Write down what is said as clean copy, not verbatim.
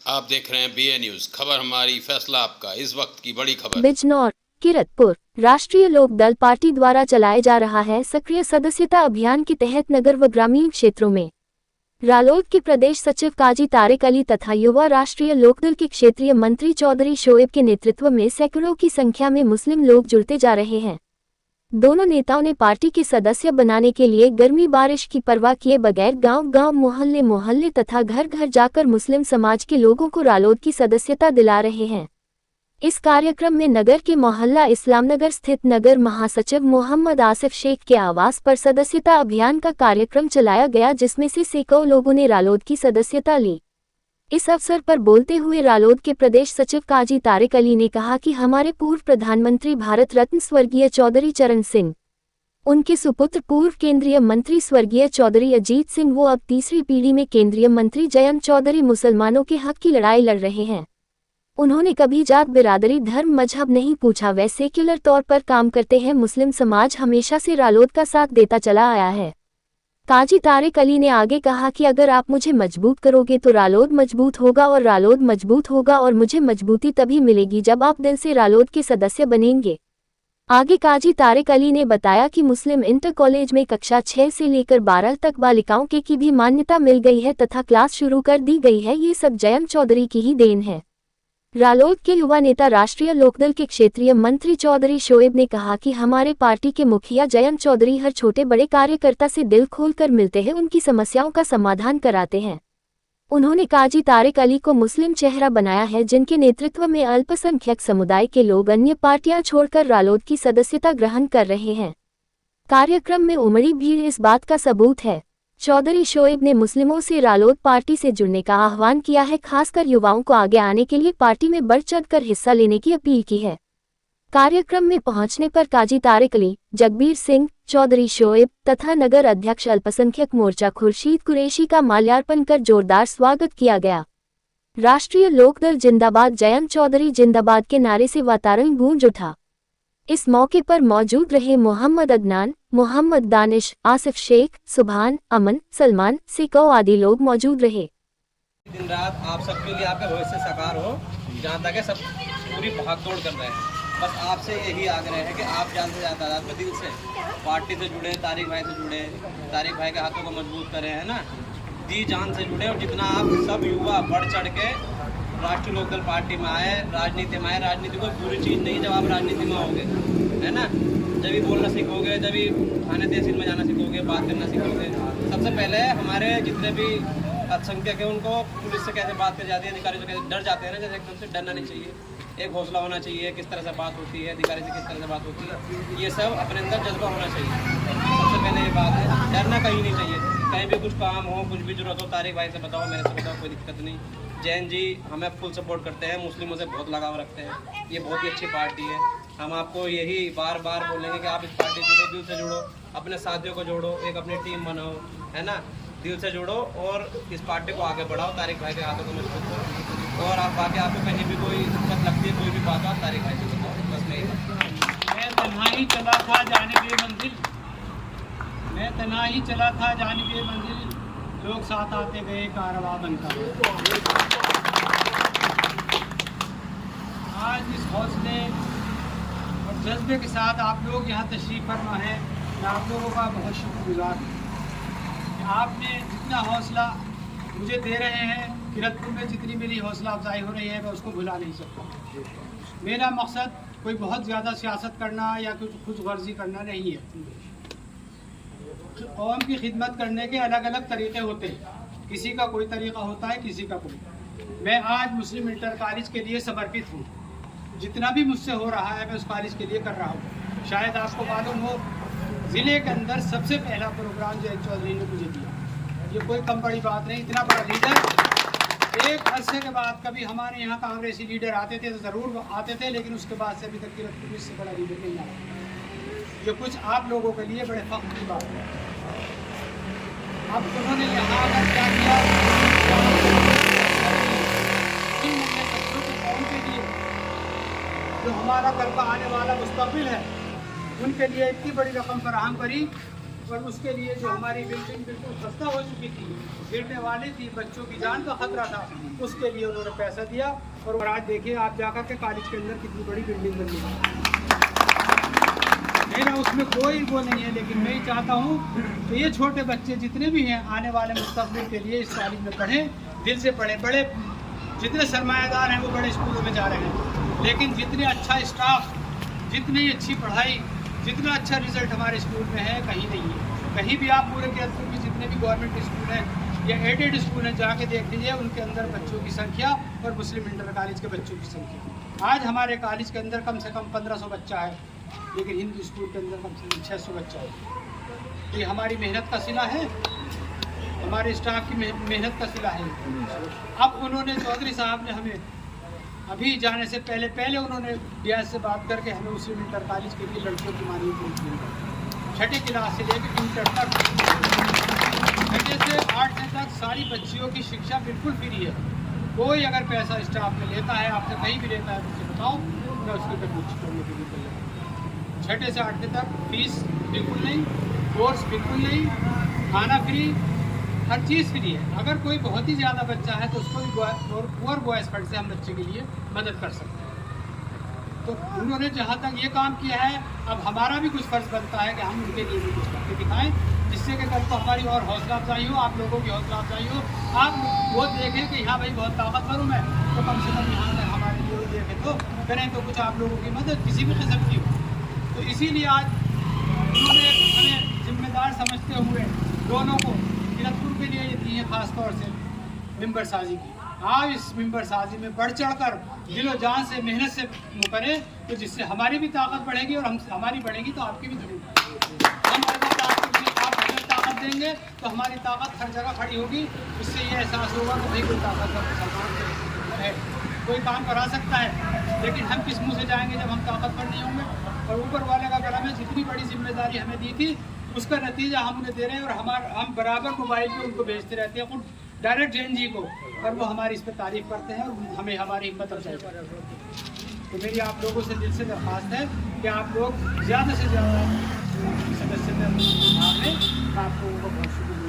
आप देख रहे हैं BA न्यूज, खबर हमारी फैसला आपका। इस वक्त की बड़ी खबर। बिजनौर, किरतपुर राष्ट्रीय लोक दल पार्टी द्वारा चलाया जा रहा है सक्रिय सदस्यता अभियान के तहत नगर व ग्रामीण क्षेत्रों में रालोद के प्रदेश सचिव काजी तारिक अली तथा युवा राष्ट्रीय लोकदल के क्षेत्रीय मंत्री चौधरी शोएब के नेतृत्व में सैकड़ों की संख्या में मुस्लिम लोग जुड़ते जा रहे हैं। दोनों नेताओं ने पार्टी के सदस्य बनाने के लिए गर्मी बारिश की परवाह किए बगैर गांव-गांव, मोहल्ले-मोहल्ले तथा घर-घर जाकर मुस्लिम समाज के लोगों को रालोद की सदस्यता दिला रहे हैं। इस कार्यक्रम में नगर के मोहल्ला इस्लामनगर स्थित नगर महासचिव मोहम्मद आसिफ शेख के आवास पर सदस्यता अभियान का कार्यक्रम चलाया गया, जिसमें से सैकड़ों लोगों ने रालोद की सदस्यता ली। इस अवसर पर बोलते हुए रालोद के प्रदेश सचिव काजी तारिक अली ने कहा कि हमारे पूर्व प्रधानमंत्री भारत रत्न स्वर्गीय चौधरी चरण सिंह, उनके सुपुत्र पूर्व केंद्रीय मंत्री स्वर्गीय चौधरी अजीत सिंह वो अब तीसरी पीढ़ी में केंद्रीय मंत्री जयंत चौधरी मुसलमानों के हक की लड़ाई लड़ रहे हैं। उन्होंने कभी जात बिरादरी धर्म मजहब नहीं पूछा, वे सेक्युलर तौर पर काम करते हैं। मुस्लिम समाज हमेशा से रालोद का साथ देता चला आया है। काजी तारिक अली ने आगे कहा कि अगर आप मुझे मजबूत करोगे तो रालोद मजबूत होगा और रालोद मजबूत होगा और मुझे मजबूती तभी मिलेगी जब आप दिल से रालोद के सदस्य बनेंगे। आगे काजी तारिक अली ने बताया कि मुस्लिम इंटर कॉलेज में कक्षा 6 से लेकर 12 तक बालिकाओं के की भी मान्यता मिल गई है तथा क्लास शुरू कर दी गई है। ये सब जयंत चौधरी की ही देन है। रालोद के युवा नेता राष्ट्रीय लोकदल के क्षेत्रीय मंत्री चौधरी शोएब ने कहा कि हमारे पार्टी के मुखिया जयंत चौधरी हर छोटे बड़े कार्यकर्ता से दिल खोलकर मिलते हैं, उनकी समस्याओं का समाधान कराते हैं। उन्होंने काजी तारिक अली को मुस्लिम चेहरा बनाया है, जिनके नेतृत्व में अल्पसंख्यक समुदाय के लोग अन्य पार्टियां छोड़कर रालोद की सदस्यता ग्रहण कर रहे हैं। कार्यक्रम में उमड़ी भीड़ इस बात का सबूत है। चौधरी शोएब ने मुस्लिमों से रालोद पार्टी से जुड़ने का आह्वान किया है, खासकर युवाओं को आगे आने के लिए पार्टी में बढ़ चढ़कर हिस्सा लेने की अपील की है। कार्यक्रम में पहुंचने पर काजी तारिक अली, जगबीर सिंह, चौधरी शोएब तथा नगर अध्यक्ष अल्पसंख्यक मोर्चा खुर्शीद कुरैशी का माल्यार्पण कर जोरदार स्वागत किया गया। राष्ट्रीय लोकदल जिंदाबाद, जयंत चौधरी जिंदाबाद के नारे से वातावरण गूंज उठा। इस मौके पर मौजूद रहे मोहम्मद अदनान, मोहम्मद दानिश, आसिफ शेख, सुभान, अमन, सलमान, सैकड़ों आदि लोग मौजूद रहे। दिन रात आप सबके लिए आपके भविष्य साकार हो, जहाँ तक है सब पूरी भागदौड़ कर रहे हैं। बस आपसे यही आग्रह है कि आप ज़्यादा से ज़्यादा तादाद में दिल से पार्टी से जुड़े, तारिक भाई से जुड़े, तारिक भाई के हाथों को मजबूत करें, है ना, जी जान से जुड़े। और जितना आप सब युवा बढ़ चढ़ के राष्ट्रीय लोकदल पार्टी में आए, राजनीति में आए। राजनीति कोई बुरी चीज़ नहीं, जब आप राजनीति में आओगे, है ना, जब भी बोलना सीखोगे, जब भी थाने तहसील में जाना सीखोगे, बात करना सीखोगे। सबसे पहले हमारे जितने भी अल्पसंख्यक है उनको पुलिस से कैसे बात करी जाती है, अधिकारी से कैसे डर जाते हैं ना, जैसे एकदम से डरना नहीं चाहिए। एक हौसला होना चाहिए, किस तरह से बात होती है, अधिकारी से किस तरह से बात होती है, ये सब अपने अंदर जज्बा होना चाहिए। सबसे पहले ये बात है, डरना कहीं नहीं चाहिए। कहीं भी कुछ काम हो, कुछ भी जरूरत हो, तारिक भाई से बताओ, मेरे से बताओ, कोई दिक्कत नहीं। जैन जी हमें फुल सपोर्ट करते हैं, मुस्लिमों से बहुत लगाव रखते हैं, ये बहुत ही अच्छी पार्टी है। हम आपको यही बार बार बोलेंगे कि आप इस पार्टी से जुड़ो, दिल से जुड़ो, अपने साथियों को जोड़ो, एक अपनी टीम बनाओ, है ना, दिल से जुड़ो और इस पार्टी को आगे बढ़ाओ। तारिक भाई के हाथों को मजबूत करो और आप बाकी आपको कहीं भी कोई दिक्कत लगती है, कोई भी बात आप तारिक भाई से बताओ। बस मैं तन्हाई चला था जानिबे मंजिल, मैं तन्हाई चला था जानिबे मंजिल, लोग साथ आते गए कारवां बनता। आज इस हौसले और जज्बे के साथ आप लोग यहाँ तशरीफ़ फरमा है, मैं आप लोगों का बहुत शुक्रगुजार हूँ कि आपने जितना हौसला मुझे दे रहे हैं। किरतपुर में जितनी मेरी हौसला अफजाई हो रही है मैं उसको भुला नहीं सकता। मेरा मकसद कोई बहुत ज़्यादा सियासत करना या कुछ खुद गर्जी करना नहीं है। कौम की खिदमत करने के अलग अलग तरीक़े होते हैं, किसी का कोई तरीक़ा होता है, किसी का कोई। मैं आज मुस्लिम इंटर कॉलेज के लिए समर्पित हूँ। जितना भी मुझसे हो रहा है मैं उस कॉलेज के लिए कर रहा हूँ। शायद आपको मालूम हो, ज़िले के अंदर सबसे पहला प्रोग्राम जयंत चौधरी ने मुझे दिया। ये कोई कम बड़ी बात नहीं, इतना बड़ा लीडर। एक अरसे के बाद कभी हमारे यहाँ कांग्रेसी लीडर आते थे तो ज़रूर आते थे, लेकिन उसके बाद से अभी तक किरतपुर में इससे बड़ा लीडर नहीं आया। ये कुछ आप लोगों के लिए बड़े फख्र की बात है। अब उन्होंने यहाँ आकर क्या किया, इन बच्चों के कौम के लिए जो हमारा कल का आने वाला मुस्तकबिल है, उनके लिए इतनी बड़ी रकम फराहम करी और उसके लिए जो हमारी बिल्डिंग बिल्कुल खस्ता हो चुकी थी, गिरने वाली थी, बच्चों की जान का खतरा था, उसके लिए उन्होंने पैसा दिया। और आज देखिए आप जाकर के कॉलेज के अंदर कितनी बड़ी बिल्डिंग बनी है। मेरा उसमें कोई वो नहीं है, लेकिन मैं ही चाहता हूँ कि ये छोटे बच्चे जितने भी हैं आने वाले मुस्तक़बिल के लिए इस कॉलेज में पढ़ें, दिल से पढ़ें। बड़े जितने सरमायादार हैं वो बड़े स्कूलों में जा रहे हैं, लेकिन जितने अच्छा स्टाफ, जितनी अच्छी पढ़ाई, जितना अच्छा रिजल्ट हमारे स्कूल में है कहीं नहीं है। कहीं भी आप पूरे केरल में जितने भी गवर्नमेंट स्कूल हैं या एडेड स्कूल हैं जाके देख लीजिए, उनके अंदर बच्चों की संख्या और मुस्लिम इंटर कॉलेज के बच्चों की संख्या। आज हमारे कॉलेज के अंदर कम से कम 1500 बच्चा है, लेकिन हिंदू स्कूल के अंदर कम से कम 600 बच्चा है। ये हमारी मेहनत का सिला है, हमारे स्टाफ की मेहनत का सिला है। अब उन्होंने चौधरी साहब ने हमें अभी जाने से पहले उन्होंने डीएस से बात करके हमें मुस्लिम इंटर कॉलेज के लिए लड़कियों की मान्यता दी। छठी क्लास से लेकर इंटर तक, छठे से 8वीं तक सारी बच्चियों की शिक्षा बिल्कुल फ्री है। कोई अगर पैसा स्टाफ में लेता है, आपसे कहीं भी लेता है तो मुझे बताओ, मैं उसके ऊपर कुछ करने के लिए तैयार। छठे से 8वीं तक फीस बिल्कुल नहीं, कोर्स बिल्कुल नहीं, खाना फ्री, हर चीज़ फ्री है। अगर कोई बहुत ही ज़्यादा बच्चा है तो उसको भी पुअर बॉयज़ फंड से हम बच्चे के लिए मदद कर सकते हैं। तो उन्होंने जहाँ तक ये काम किया है, अब हमारा भी कुछ फ़र्ज़ बनता है कि हम उनके लिए भी कुछ करके दिखाएं, जिससे कि कल को हमारी और हौसला अफजाई हो, आप लोगों की हौसला अफजाई हो। आप वो देखें कि हाँ भाई बहुत ताकतवर हूँ मैं, तो कम से कम यहाँ तक हमारे लिए देखें तो करें, तो कुछ आप लोगों की मदद किसी भी किस्म की हो। तो इसीलिए आज उन्होंने हमें जिम्मेदार समझते हुए दोनों को किरतपुर के लिए ये दी है, ख़ास तौर से मिंबर साजी की। आप इस मिंबर साजी में बढ़ चढ़ कर दिलो जान से मेहनत से वो करें, तो जिससे हमारी भी ताकत बढ़ेगी और हमारी बढ़ेगी तो आपकी भी जरूर। हम आप हमें ताकत देंगे तो हमारी ताकत हर जगह खड़ी होगी। इससे ये एहसास होगा कि भाई कोई ताकतवर मुसलमान है, कोई काम करा सकता है। लेकिन हम किस मुँह से जाएंगे जब हम ताकतवर नहीं होंगे। और ऊपर वाले का गला में जितनी बड़ी जिम्मेदारी हमें दी थी, उसका नतीजा हम उन्हें दे रहे हैं। और हम बराबर मोबाइल पे उनको भेजते रहते हैं, खुद डायरेक्ट जैन जी को, और वो हमारी इस पर तारीफ़ करते हैं और हमें हमारी हिम्मत अफजाई करते हैं। तो मेरी आप लोगों से दिल से दरख्वास्त है कि आप लोग ज़्यादा से ज़्यादा सदस्यता में, आप लोगों को बहुत शुक्रिया।